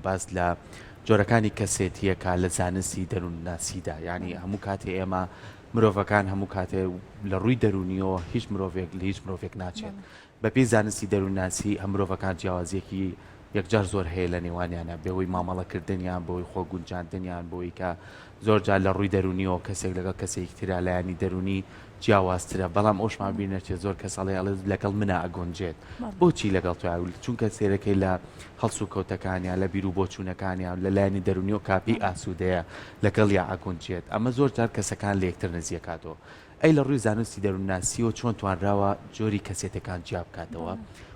باز لە جۆرەکانی کەسێتیەکە لە زانستی دەروونناسیدا، یعنی هەموو کاتێ ئێمە مرۆڤەکان هەموو کاتێ لە ڕووی دەرونیەوە هیچ مرۆڤێک لە هیچ مرۆڤێک ناچێت. بەپێی زانستی دەروونناسی هەم مرۆڤەکان جیاوازیەکی یەکجار زۆر هەیە لە نێوانیانە، بەوەی مامەڵەکردنیان، بۆی خۆگونجاندنیان، بۆی کە زۆر جار لە ڕووی دەرونیەوە کەسێک لەگەڵ کەسێکی ترا لایانی دەرونی جیاوازترە، بەڵام ئەوشمان بینەرێت زۆر کەس ئەڵێ لەگەڵ منە ئەگۆنجێت. بۆچی لەگەڵ توی چونکە سێرەکەی لە هەڵس و کەوتەکانیان لە بیر و بۆچوونەکانیان لە لایانی دەرونی و کاپی ئاسوودەیە لەگەڵ یا ئەگۆنجێت. ئەمە زۆر جار کەسەکان لە یەکتر نزیەکاتەوە. ئەی لە ڕووی زانستی دەروونناسیەوە چۆن توانراوە جۆری کەسێتەکان جیاب بکاتەوە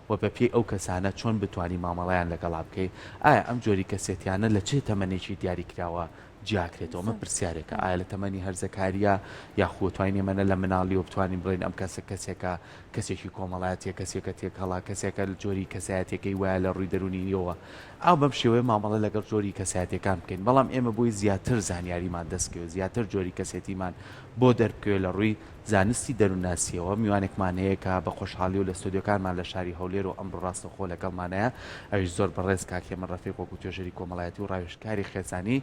و بەپێی ئەو کەسانە چۆن بتوانانی مامەڵیان لەگەڵا بکەیت. ئایا ئەم جۆری کەسێتیانە لە چه تەمەنێکی دیاری کراوە جیاکرێتەوە؟ ئەمە پرسیارێکە، ئایا لە تەمەنی هەرزەکاریە یاخۆ توانین ئێمەە لە مناڵی و بتوانین بڵێن ئەم کەسێکە کەسێکی کۆمەڵایەتیە، کەسێکە تێکهەڵا، کەسێکە لە جۆری کەسایەتەکەی وایە لە ڕووی دەرونیەوە ئاو بەم شێوەیە مامەڵە لەگەڵ جۆری کەسایەتەکان بکەین. بەڵام ئێمە بۆی زیاتر زانیاریمان دەستکەوێت، زیاتر جۆری کەسێتیمان بۆ دەربکەوێت لە ڕووی زانستی دەروونناسیەوە. میوانێکمان هەیە کە بە خۆشحاڵی و لە ستۆدیۆکانمان لە شاری هەولێر و ئەمڕۆ ڕاستەخۆ لەگەڵمانەیە، ئەویش زۆر بەڕێز کاکێمە ڕەفیق وەکو توێژەری کۆمەڵایەتی و ڕاوێژکاری خێزانی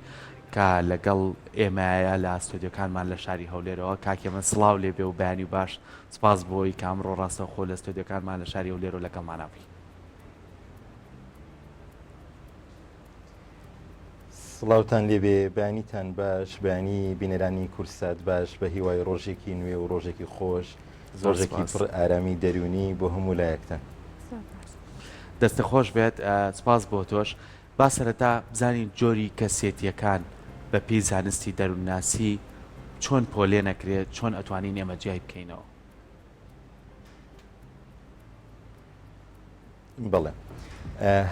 کە لەگەڵ ئێمایە لە ستۆدیۆکانمان لە شاری هەولێرەوە. کاکێمە سڵاو لێبێ و بەیانی باش، سپاس بۆی کە ئەمڕۆ ڕاستەخۆ لە ستۆدیۆکانمان لە شاری هەولێر و لەگەڵمانابووی. سڵاوتان لێبێ، بەیانیتان باش، بەیانی بینەرانی کورسات باش، بە هیوای ڕۆژێکی نوێ و ڕۆژێکی خۆش، ڕۆژێکی پڕ ئارامی دەرونی بۆ هەموو لایەکتان. دەستە خۆش بێت، سپاس بۆ تۆش. با سەرەتا بزانین جۆری کەسێتیەکان بە پێی زانستی دەروونناسی چۆن پۆلێ نەکرێت، چۆن ئەتوانین ئێمە جیای بکەینەوە؟ بەڵێ،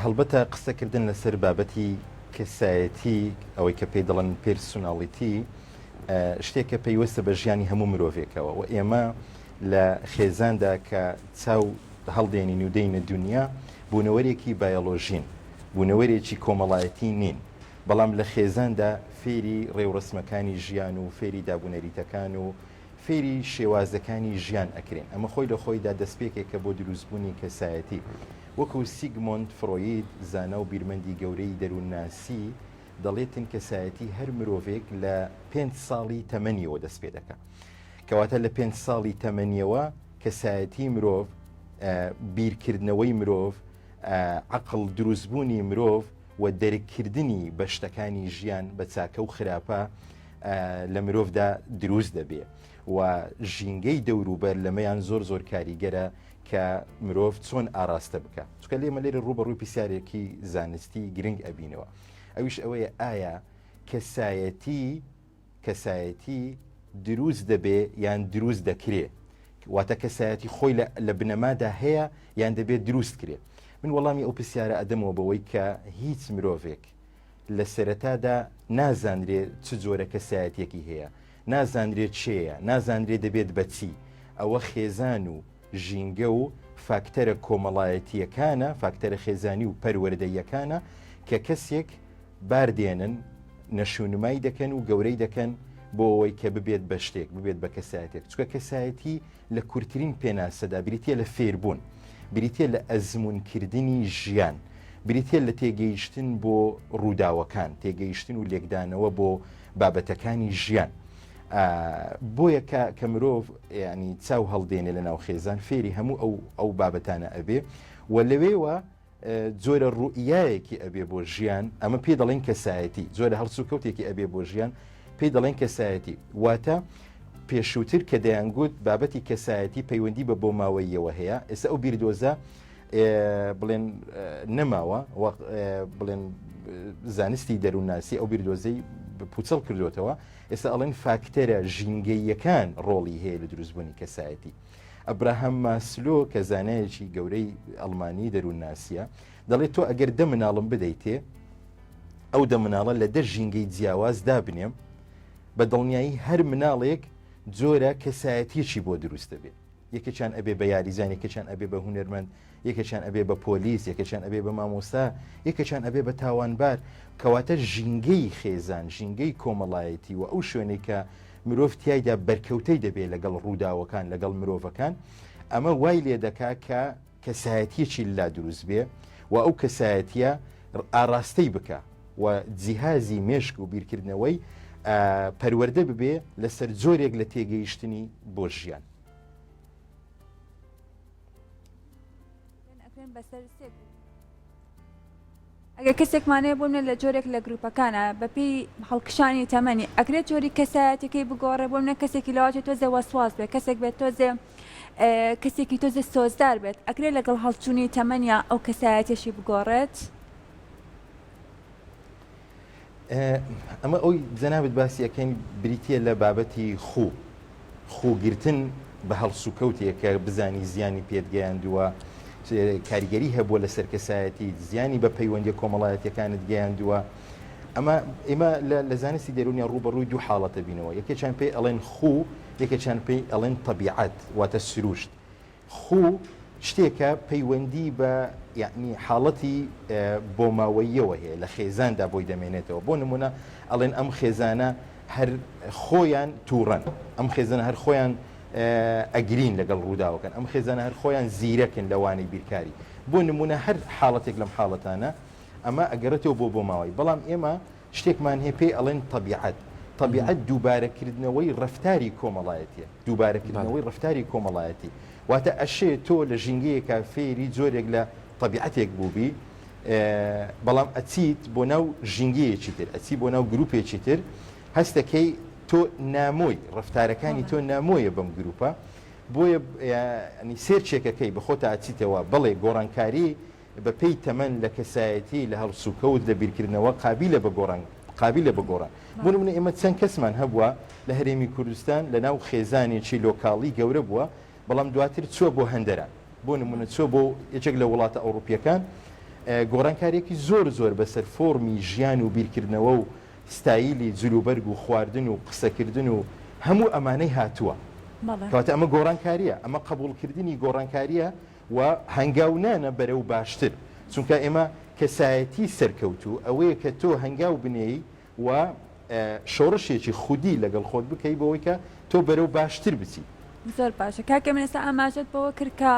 هەڵبەتە قسەکردن لەسەر بابەتی کەسایەتی، ئەوەی کە پێی دەڵێن پێرسوناڵیتی، شتێکە پێیوەستە بە ژیانی هەموو مرۆڤێکەوە و ئێمە لە خێزاندا کە چاو هەڵدێنین و دەینە دنیا بوونەوەرێکی بایۆلۆژین، بوونەوەرێکی کۆمەڵایەتی نین، بەڵام لە خێزاندا فێری ڕێوڕسمەکانی ژیان و فێری دابوونەریتەکان و فێری شێوازەکانی ژیان ئەکرێن. ئەمە خۆی لە خۆیدا دەستپێکێکە بۆ دروستبوونی کەسایەتی. وەکو سیگمۆند فرۆید، زانە و بیرمەندی گەورەی دەروونناسی، دەڵێتن کەسایەتی هەر مرۆڤێک لە 5 ساڵی تەمەنیەوە دەست پێ دەکات. کەواتە لە 5 ساڵی تەمەنیەوە کەسایەتی مرۆڤ، بیرکردنەوەی مرۆڤ، عەقڵ دروستبوونی مرۆڤ و دەرککردنی بە شتەکانی ژیان بە چاکە و خراپە لە مرۆڤدا دروست دەبێت و ژینگەی دەوروبەر لەمەیان زۆر زۆر کاریگەرە کە مرۆڤ چۆن ئاراستە بکە. چکە لێمە لێرە ڕوبەڕووی پرسیارێکی زانستی گرنگ ئەبینەوە، ئەویش ئەوەیە ئایا کەسایەتی دروست دەبێ یان دروست دەکرێت؟ واتە کەسایەتی خۆی لە بنەمادا هەیە یان دەبێت دروست کرێت؟ من وەڵامی ئەو پرسیارە ئەدەمەوە بەوەی کە هیچ مرۆڤێک لە سەرەتادا نازانرێت چ جۆرە کەسایەتێکی هەیە، نازانرێت چێیە، نازانرێت دەبێت بەچی. ئەوە خێزان و ژینگە و فاکتەرە کۆمەڵایەتیەکانە، فاکتەرە خێزانی و پەروەردەیەکانە کە کەسێک باردێنن، نەشونمای دەکەن و گەورەی دەکەن بۆ ئەوەی کە ببێت بە شتێک، ببێت بە کەسایەتێک. چکە کەسایەتی لە کورتترین پێناسەدا بریتە لە فێربوون، بریتە لە ئەزمونکردنی ژیان، بریتە لە تێگەیشتن بۆ ڕووداوەکان، تێگەیشتن و لێکدانەوە بۆ بابەتەکانی ژیان. بۆیە کە مرۆڤ ینی چاو هەڵدێنێ لە ناو خێزان فێری هەموو ئەو بابەتانە ئەبێ و لەوێوە جۆرە ڕوئیایەکی ئەبێ بۆ ژیان. ئەمە پێ دەڵێن کەسایەتی، جۆرە هەڵسوکەوتێکی ئەبێ بۆ ژیان پێی دەڵێن کەسایەتی. واتە پێشووتر کە دەیانگوت بابەتی کەسایەتی پەیوەندی بە بۆ ماوەیەوە هەیە، ئێستا ئەو بیردۆزە بڵێن نەماوە، بڵێن زانستی دەروونناسی ئەو بیردۆزەی پوچەڵ کردوتەوە. ئێستا ئەڵێن فاکتەرە ژینگەییەکان ڕۆڵی هەیە لە دروستبوونی کەسایەتی. ئەبراهام ماسلۆ کە زانایەکی گەورەی ئەڵمانی دەروونناسیە دەڵێت تۆ ئەگەر 10 مناڵم بدەیتێ، ئەو 10 مناڵە لە 10 ژینگەی جیاواز دابنێم، بە دڵنیایی هەر مناڵێک جۆرە کەسایەتیەکی بۆ دروست دەبێت. یەکێکیان ئەبێ بە یاریزان، یەکێکیان ئەبێ بە هونەرمەند، یەکێکیان ئەبێ بە پۆلیس، یەکێکیان ئەبێ بە مامۆستا، یەکێکیان ئەبێ بە تاوانبار. کەواتە ژینگەی خێزان، ژینگەی کۆمەڵایەتی و ئەو شوێنەی کە مرۆڤ تایدا بەرکەوتەی دەبێت لەگەڵ ڕووداوەکان، لەگەڵ مرۆڤەکان، ئەمە وای لێ دەکا کە کەسایەتیەکی لا دروست بێ و ئەو کەسایەتیە ئاراستەی بکە و جیهازی مێشک و بیرکردنەوەی پەروەردە ببێ لەسەر جۆرێک لە تێگەیشتنی بۆ ژیان. ئەگەر کەسێکمانەیە بۆ منە لە جۆرێک لە گروپەکانە بەپی هەڵکشانی تەمەنی ئەکرێت جۆری کەسایەتەکەی بگۆڕێ بۆ منە کەسێکی لاواتی تۆزێ وەسواس بێت کەسێک بێت تۆزێ کەسێکی تۆزە سۆزدار بێت ئەکرێت لەگەڵ هەڵچوونی تەمەنیا ئەو کەسایەتێشی بگۆڕێت. ئەمە ئەوی جەنابەت باسی ئەەکەین بریتە لە بابەتی خوگرتن بە هەڵسوکەوتێک کە بزانی زیانی پێتگەیاندووە کاریگەری هەبووە لە سەرکەسایەتی زیانی بە پەیوەندی کۆمەڵایەتەکانت گەیاندووە. ئەمە ئێمە لە زانستی دەرونیا ڕوبەڕووی دوو حاڵەتە بینەوە یەکێکیان پێی ئەڵێن یەکێکیان پێی ئەڵێن تەبیعەت واتە سروشت. شتێکە پەیوەندی بە یعنی حاڵەتی بۆ ماوەیەوە هەیە لە خێزاندا بۆی دەمێنێتەوە بۆ نمونە ئەڵێن ئەم خێزانە هەر خۆیان تووڕەن ئەم خێزانە هەر خۆیان ئەگرین لەگەڵ ڕووداوەکەن ئەم خێزانە هەر خۆیان زیرەکن لەوانەی بیرکاری بۆ نمونە هەر حاڵەتێک لەم حاڵەتانە ئەمە ئەگەرێتەوە بۆ ماوەی بەڵام ئێمە شتێکمان هەیە پێی ئەڵێن تەبیعەت دووبارەکردنەوەی ڕەفتاری کۆمەڵایەتیە دووبارەکردنەوەی ڕەفتاری کۆمەڵایەتی واتە ئەشێ تۆ لە ژینگەیەکە فێری جۆرێک لە طبیعەتێک بووبی بەڵام ئەچیت بۆ ناو ژینگەیەکی تر ئەچی بۆ ناو گروپێکی تر هەستەکەی تۆ نامۆی ڕفتارەکانی تۆ نامۆیە بەم گروپە بۆیە سێرچێکەکەی بە خۆتا ئەچیتەوە بڵێ گۆڕانکاری بەپێی تەمەن لە کەسایەتی لە هەڵسوکەوت لە بیرکردنەوە قابلە بە گۆڕان بۆ نمونە ئێمە چەند کەسمان هەبووە لە هەرێمی کوردستان لە ناو خێزانێکی لۆکاڵی گەورە بووە بەڵام دواتر چووە بۆ هەندەران بۆ نمونە چووە بۆ یەکێک لە وڵاتە ئەوروپیەکان گۆڕانکارێکی زۆر بەسەر فۆرمی ژیان و بیرکردنەوە و ستایلی جلوبەرگ و خواردن و قسەکردن و هەموو ئەمانەی هاتووە کەواتە ئەمە گۆڕانکاریە ئەمە قبولکردنی گۆڕانکاریە و هەنگاونانە بەرەو باشتر چونکە ئێمە کەسایەتی سەرکەوتو ئەوەیە کە تۆ هەنگاو بنێی و شۆڕشێکی خودی لەگەڵ خۆت بکەی بەوەی کە تۆ بەرەو باشتر بچی. زۆر باشە کاکە منێستا ئاماژت بەوە کرد کە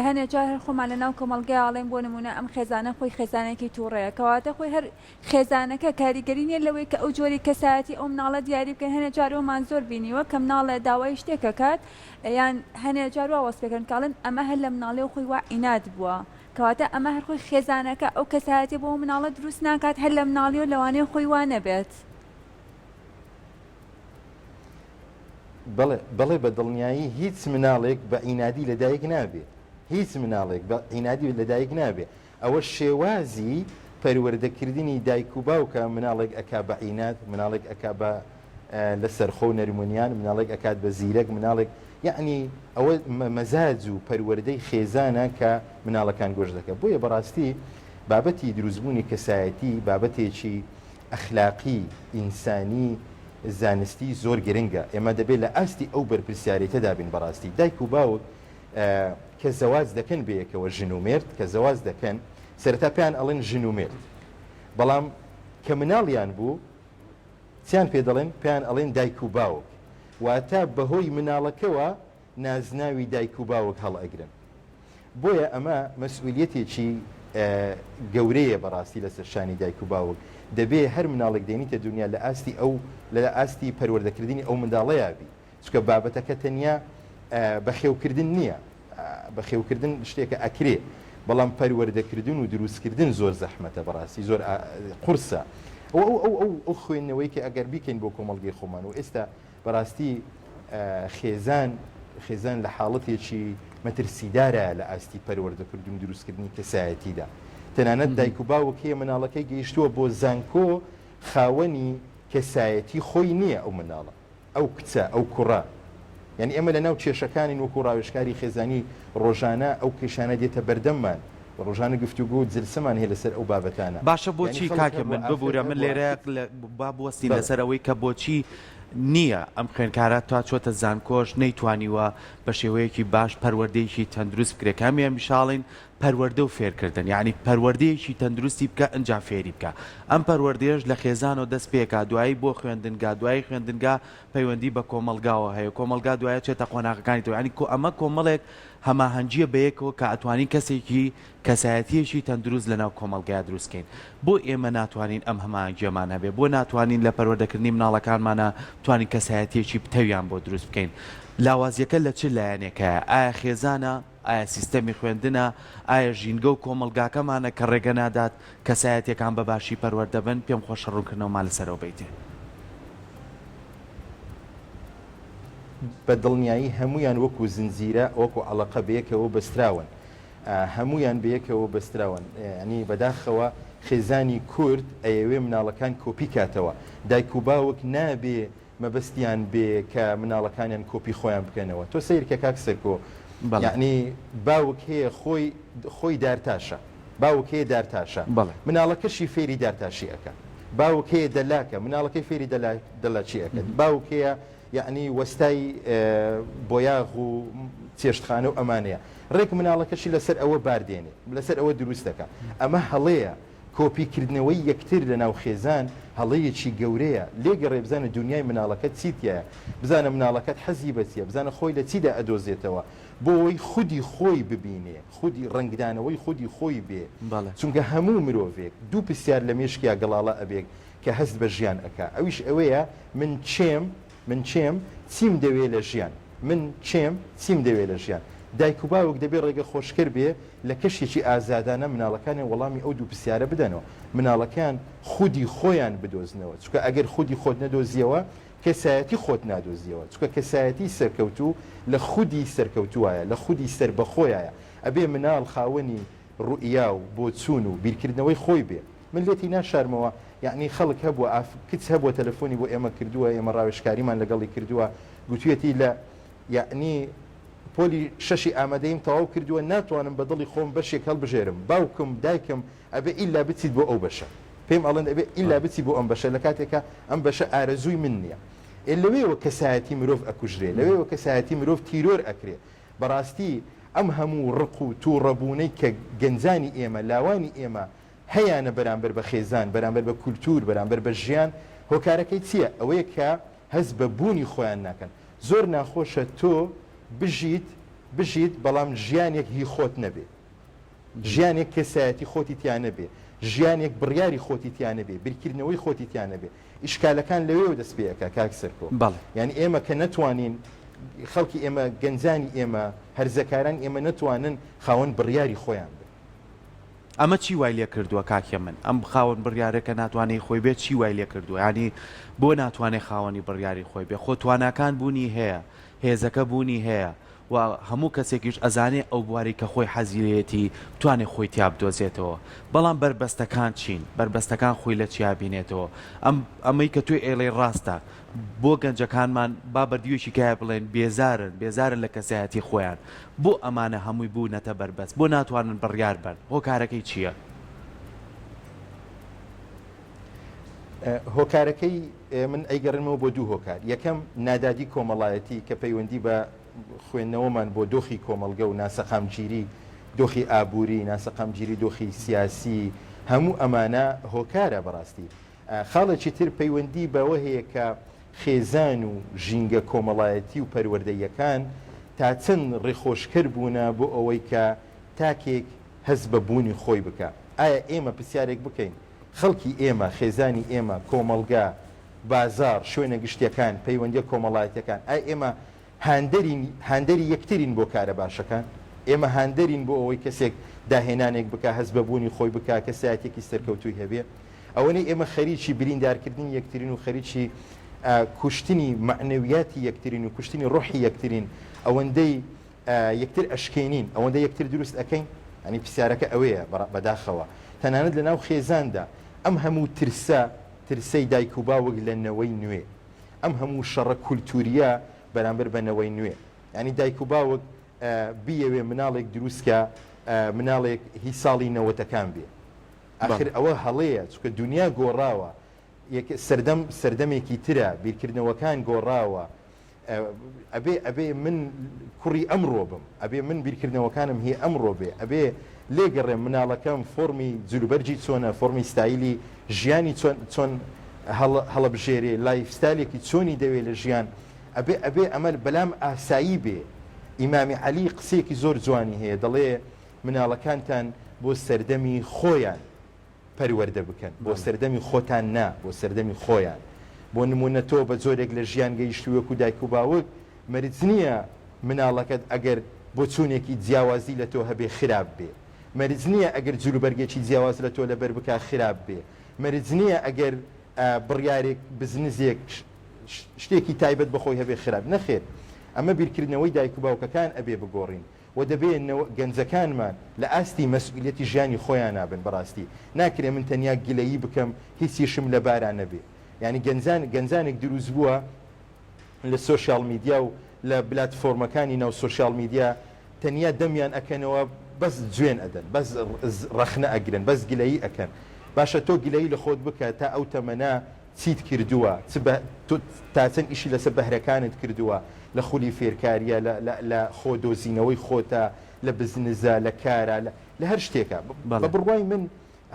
هەنێک جار هەر خۆمان لە ناو کۆمەڵگەی ئاڵێن بۆ نمونە ئەم خێزانە خۆی خێزانێکی تووڕەیە کەواتە خۆی هەر خێزانەکە کاریگەری نیە لەوەی کە ئەو جۆری کەسایەتی ئەو مناڵە دیاری بکەن هەنێک جار ئەومان زۆر بینیوە کە مناڵە داوای شتێکە کات یان هەنێک جار وا وەسپێکەن کاڵن ئەمە هەر لە مناڵێ و خۆی وا ئیناد بووە کەواتە ئەمە هەر خۆی خێزانەکە ئەو کەسایەتی بۆ مناڵە دروست ناکات هەر لە مناڵی و لەوانەیە خۆی وا نەبێت. بەڵێ بە دڵنیایی هیچ مناڵێک بە ئینادی لەدایک نابێ هیچ مناڵێک بە ئینادی لەدایک نابێ ئەوە شێوازی پەروەردەکردنی دایک و باوکە مناڵێک ئەکا بە عینات مناڵێک ئەکا بە لەسەر خۆ نەرمونیان مناڵێک ئەکات بە زیرەک مناڵێک یعنی ئەوە مەزاج و پەروەردەی خێزانە کە مناڵەکان گۆژ دەکە بۆیە بەڕاستی بابەتی دروستبوونی کەسایەتی بابەتێکی ئەخلاقی ئینسانی زانستی زۆر گرنگە ئێمە دەبێت لە ئاستی ئەو بەرپرسیارەتەدا بین بەڕاستی دایک و باوک کە زەواز دەکەن بەیەکەوە ژن و مێرد کە زەواز دەکەن سەرەتا پێیان ئەڵێن ژن و مێرد بەڵام کە مناڵیان بوو چیان پێ دەڵێن پێیان ئەڵێن دایک و باوک واتە بەهۆی مناڵەکەوە نازناوی دایک و باوک هەڵ ئەگرن بۆیە ئەمە مەسئولیەتێکی گەورەیە بەڕاستی لەسەر شانی دایک و باوک دەبێ هەر مناڵێک دێنیتە دنیا لە ئاستی لە ئاستی پەروەردەکردنی ئەو منداڵەیە بی چکە بابەتەکە تەنیا بەخێوکردن نییە بەخێوکردن شتێکە ئەکرێ بەڵام پەروەردەکردن و دروستکردن زۆر زەحمەتە بەڕاستی زۆر قورسە ئەو خوێندنەوەی کە ئەگەر بیکەین بۆ کۆمەڵگەی خۆمان و ئێستا بەڕاستی خێزان لە حاڵەتێکی مەترسیدارە لە ئاستی پەروەردەکردن و دروستکردنی کەسایەتیدا تەنانەت دایک و باوکێ مناڵەکەی گەیشتووە بۆ زانکۆ خاوەنی کەسایەتی خۆی نییە ئەو مناڵە ئەو کچە ئەو کوڕە یعنی ئێمە لە ناو کێشەکانی وەکو ڕاوێژکاری خێزانی ڕۆژانە ئەو کێشانە دێتە بەردەممان ڕۆژانە گفتوگۆ و جلسەمان هەیە لەسەر ئەو بابەتانە باشە بۆچی کاکە من ببوورە من لێرە با بوەستی لەسەر ئەوەی کە بۆچی نییە ئەم خوێنکارە تا چۆتە زانکۆش نەیتوانیوە بە شێوەیەکی باش پەروەردەیەکی تەندروست بکرێت کامیان میشاڵین پەروەردە و فێرکردن یعنی پەروەردەیەکی تەندروستی بکە ئەنجا فێری بکە ئەم پەروەردەیەش لە خێزانەوە دەست پێکا دوایی بۆ خوێندنگا دوای خوێندنگا پەیوەندی بە کۆمەلگاوە هەیە کۆمەلگا دوایە چێتە قۆناغەکانیەوە ینی ئەمە کۆمەڵێک هەماهەنگیە بەیەکەوە کە ئەتوانین کەسێکی کەسایەتیەکی تەندروست لەناو کۆمەلگای دروستکەین بۆ ئێمە ناتوانین ئەم هەماهەنگیەمان هەبێ بۆ ناتوانین لە پەروەردەکردنی مناڵەکانمانە توانین کەسایەتیەکی پتەویان بۆ دروست بکەین لاوازیەکە لە چ لایەنێکە ئایا خێزانە ئایا سیستەمی خوێندنە ئایا ژینگە و کۆمەلگاکەمانە کە ڕێگە نادات کەسایەتەکان بە باشی پەروەردەبن پێم خۆشە ڕوونکردنەوەمان لەسەرەوە بیتێ بە دڵنیایی هەمویان وەکو زنجیرە وەکو عەڵەقە بەیەکەوە بەستراون هەمویان بەیەکەوە بەستراون ینی بەداخەوە خێزانی کورد ئەیەوێ مناڵەکان کۆپی کاتەوە دایک و باوک نابێ مەبەستیان بێ کە مناڵەکانیان کۆپی خۆیان بکەنەوە تۆ سیرکە کاک سەرکۆ یعنی باوک هەیە خۆی دارتاشە باوک هەیە دارتاشە مناڵەکەشی فێری دارتاشی ئەەکە باوک هەیە دەلاکە مناڵەکەی فێری دەلاچی ئەەکەن باوک هەیە یعنی وەستای بۆیاغ و چێشتخانە و ئەمانەیە ڕێک مناڵەکەشی لەسەر ئەوە باردێنێ لەسەر ئەوە دروستەکە ئەمە هەڵەیە کۆپیکردنەوەی یەکتر لەناو خێزان هەڵەیەکی گەورەیە لێگەڕێ بزانە دنیای مناڵەکەت چیتیایە بزانە مناڵەکەت حەزی بەچیە بزانە خۆی لە چیدا ئەدۆزێتەوە بۆ ئەوەی خودی خۆی ببینێ خودی ڕنگدانەوەی خودی خۆی بێ چونکە هەموو مرۆڤێک دوو پرسیار لە مێشکیا گەڵاڵە ئەبێک کە هەست بە ژیان ئەکا ئەویش ئەوەیە من چێم چیم دەوێت لە ژیان من چێم چیم دەوێت لە ژیان دایک و باوک دەبێت ڕێگە خۆشکرد بێ لە کەشێکی ئازادانە مناڵەکانی وەڵامی ئەو دوو پرسیارە بدەنەوە مناڵەکان خودی خۆیان بدۆزنەوە چونکە ئەگەر خودی خۆت نەدۆزیەوە کەسایەتی خۆت نادۆزیەوە چونکە کەسایەتی سەرکەوتوو لە خودی سەرکەوتووایە لە خودی سەر بەخۆیایە ئەبێ مناڵ خاوەنی ڕوئیا و بۆ چوون و بیرکردنەوەی خۆی بێ من لێتی ناشارمەوە یعنی خەڵک هەبووە کچ هەبووە تەلەفۆنی بۆ ئێمە کردووە ئێمە ڕاوێژکاریمان لەگەڵی کردووە گوتوێتی لە یعنی پۆلی شەشی ئامادەیم تەواو کردووە ناتوانم بە دڵی خۆم بەشێک هەڵبژێرم باوکم دایکم ئەبێ ئیلا بچیت بۆ ئەو بەشە پێم ئەڵێن ئەبێ ئیلا بچی بۆ ئەم بەشە لە کاتێکە ئەم بەشە ئارەزووی من نییە لەوێەوە کەسایەتی مرۆڤ ئەکوژرێ لەوێەوە کەسایەتی مرۆڤ تیرۆر ئەکرێ بەڕاستی ئەم هەموو ڕق و تووڕەبوونەی کە گەنجانی ئێمە لاوانی ئێمە هەیەە بەرامبەر بە خێزان بەرامبەر بە کولتور بەرامبەر بە ژیان هۆکارەکەی چییە ئەوەیە کە هەست بە بوونی خۆیان ناکەن زۆر ناخۆشە تۆ بژیت بەڵام ژیانێک هی خۆت نەبێ ژیانێک کەسایەتی خۆتی تیان نەبێ ژیانێک بڕیاری خۆتی تیان نەبێ بیرکردنەوەی خۆتی تیان نەبێ ئیشکالەکان لەوێ دەست پێەکە کاک سەرکۆ یعنی ئێمە کە نەتوانین خەڵکی ئێمە گەنجانی ئێمە هەرزەکاران ئێمە نەتوانن خاوەن بڕیاری خۆیان بێ ئەمە چی وای لێ کردووە کاکە من ئەم خاوەن بڕیارەکە ناتوانێت خۆی بێت چی وای لێ کردووە ینی بۆ ناتوانێت خاوەنی بڕیاری خۆی بێ خۆ تواناکان بوونی هەیە هێزەکە بوونی هەیە و هەموو کەسێکیش ئەزانێ ئەو بواری کە خۆی حەزیرێتی توانێت خۆی تیا بدۆزێتەوە بەڵام بربەستەکان چین بربەستەکان خۆی لە چیا بینێتەوە ئەمەی کە توی ئێڵێ ڕاستە بۆ گەنجەکانمان با بەردیوشی کای بڵێن بێزارن لە کەسایەتی خۆیان بۆ ئەمانە هەمووی بوونەتە بربەست بۆ ناتوانن بڕیار بن هۆکارەکەی چییە؟ هۆکارەکەی من ئەیگەڕنمەوە بۆ دوو هۆکار یەکەم نادادی کۆمەڵایەتی کە پەیوەندی بە خوێندنەوەمان بۆ دۆخی کۆمەڵگە و ناسەقامگیری دۆخی ئابووری ناسەقامگیری دۆخی سیاسی هەموو ئەمانە هۆکارە بەڕاستی خاڵێکی تر پەیوەندی بەوە هەیە کە خێزان و ژینگە کۆمەڵایەتی و پەروەردەیەکان تا چەند ڕێخۆشکەر بوونە بۆ ئەوەی کە تاکێک هەست بە بوونی خۆی بکە ئایا ئێمە پرسیارێک بکەین خەڵکی ئێمە خێزانی ئێمە کۆمەڵگا بازار شوێنە گشتیەکان پەیوەندی کۆمەڵایەتەکان ئای ئێمە هاندەری یەکترین بۆ کارە باشەکان ئێمە هاندەرین بۆ ئەوەی کەسێک داهێنانێک بکە هەست بە بوونی خۆی بکە کەسایەتێکی سەرکەوتووی هەبێ ئەوەنەی ئێمە خەریکی بریندارکردنی یەکترین و خەریکی کوشتنی معنەویاتی یەکترین و کوشتنی ڕۆحی یەکترین ئەوەندەی یەکتر ئەشکێنین ئەوەندە یەکتر دروست ئەەکەین ئەنی پرسیارەکە ئەوەیە بەداخەوە تەنانەت لە ناو خێزاندا ئەم هەموو ترسەی دایک و باوەک لە نەوەی نوێ ئەم هەموو شەڕە کولتوریە بەرامبەر بەنەوەی نوێ ینی دایک و باوک بیەوێ مناڵێک دروستکە مناڵێک هی ساڵی نەوەتەکان بێ آخر ئەوە هەڵەیە چونکە دنیا گۆڕاوە سەردەمێکی ترە بیرکردنەوەکان گۆڕاوە ئەبێ من کوڕی ئەمڕۆ بم ئەبێ من بیرکردنەوەکانم هی ئەمڕۆ بێ ئەبێ لێگەڕێ مناڵەکەم فۆرمی جلوبەرجی چۆنە فۆرمی ستایلی ژیانی چۆن هەڵەبژێرێ لایفستایلێکی چۆنی دەوێت لە ژیان ئەبێ ئەمە بەلام ئاسایی بێ. ئیمامی عەلی قسێکی زۆر جوانی هەیە دەڵێ مناڵەکانتان بۆ سەردەمی خۆیان پەروەردە بکەن بۆ سەردەمی خۆتان نا بۆ سەردەمی خۆیان. بۆ نمونە تۆ بە جۆرێک لە ژیان گەیشتی وەکو دایک و باوک مەرج نییە مناڵەکەت ئەگەر بۆ چوونێکی جیاوازی لە تۆ هەبێ خراپ بێ. مەرج نییە ئەگەر جلوبەرگێکی جیاواز لە تۆ لەبەر بکە خراپ بێ. مەرج نییە ئەگەر بڕیارێک بزنزێک شتێکی تایبەت بەخۆی هەبێ خراپ نەخێت. ئەمە بیرکردنەوەی دایک و باوکەکان ئەبێ بگۆڕین و دەبێت گەنجەکانمان لە ئاستی مەسئولیەتی ژیانی خۆیان نابن. بەڕاستی ناکرێ من تەنیا گلەیی بکەم هیچیشم لە باران نەبێ. ینی گەنجانێک دروست بووە لە سوۆشیال میدیا و لە پلاتفۆرمەکانی ناو سوۆشیال میدیا تەنیا دەمیان ئەکەنەوە بەس جوێن ئەدەن بەس ڕەخنە ئەگرن بەس گلەیی ئەکەن. باشە تۆ گلەیی لە خۆت بکە تا ئەو تەمەنا چیت کردووە تا چەند ئیشی لەسەر بەهرەکانت کردووە لە خولی فێرکاریە لە خۆ دۆزینەوەی خۆتە لە بزنزە لە کارە لە هەر شتێکە بە بڕوای من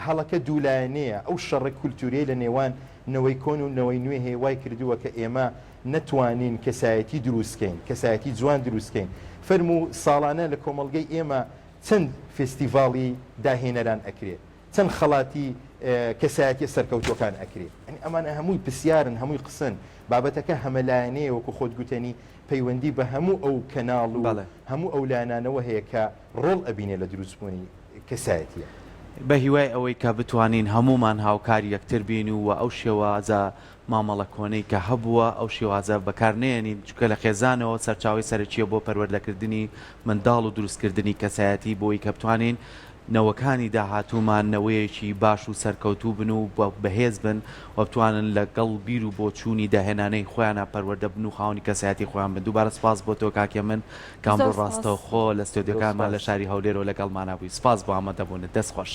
هەڵەکە دوولایەنەیە ئەو شەڕە کولتوریە لە نێوان نەوەی کۆن و نەوەی نوێ هەیە وای کردووە کە ئێمە نەتوانین کەسایەتی دروستکەین کەسایەتی جوان دروستکەین. فەرمو ساڵانە لە کۆمەڵگەی ئێمە چەند فێستیڤاڵی داهێنەران ئەکرێت چەند خەڵاتی کەسایەتی سەرکەوتوەکان ئەکرێت. ئەمانە هەمووی پرسیارن هەمووی قسن بابەتەکە هەمەلایەنەیە وەکو خۆت گوتنی پەیوەندی بە هەموو ئەو کەناڵ و هەموو ئەو لایەنانەوە هەیە کە ڕۆڵ ئەبینێ لە دروستبوونی کەسایەتیە. بە هیوای ئەوەی کە بتوانین هەمومان هاوکاری یەکتر بین و ئەو شێوازە مامەڵە کۆنەی کە هەبووە ئەو شێوازە بەکارنێنین چکە لە خێزانەوە سەرچاوی سەرچیە بۆ پەروەردەکردنی منداڵ و دروستکردنی کەسایەتی بۆی کە بتوانین نەوەکانی داهاتوومان نەوەیەکی باش و سەرکەوتوو بن و بەهێز بن و بتوانن لەگەڵ بیر و بۆ چوونی داهێنانەی خۆیانە پەروەردە بن و خاوەنی کەسایەتی خۆیان بن. دووبارە سپاس بۆ تۆ کاکێ من کام بۆ ڕاستەوخۆ لە ستۆدیۆکانمان لە شاری هەولێرەوە لەگەڵمانە بووی. سپاس بۆ ئامادەبوونت. دەست خۆش.